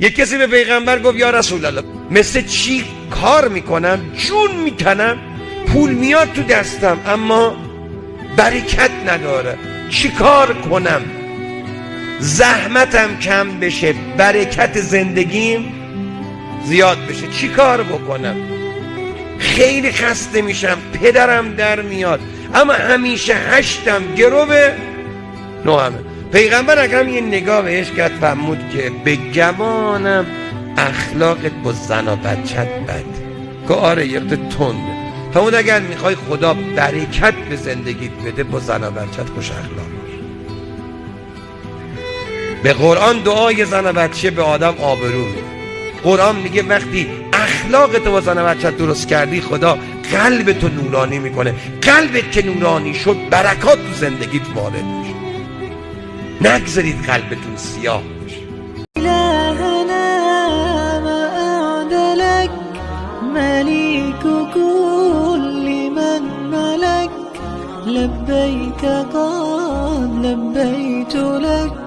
یک کسی به پیغمبر گفت یا رسول الله مثل چی کار میکنم، جون میکنم، پول میاد تو دستم اما برکت نداره، چی کار کنم زحمتم کم بشه برکت زندگیم زیاد بشه، چی کار بکنم؟ خیلی خسته میشم، پدرم در میاد اما همیشه هشتم گروه نوهمه. پیغمبر اکرم یه نگاه بهش کرد، فرمود که به گمانم اخلاقت با زن و بچت بد. که آره یه وقت تنده. فرمود اگر میخوای خدا برکت به زندگیت بده با زن و بچت خوش اخلاق باش. به قرآن دعای زن و بچه به آدم آبرو میده. قرآن میگه وقتی اخلاقت با زن و بچت درست کردی خدا قلبت رو نورانی میکنه. قلبت که نورانی شد برکات تو زندگیت وارد میشه. نگذارید قلبتون سیاه بشه. إلهنا ما أعدلك مليك كل من ملك لبيك قد لبيت لك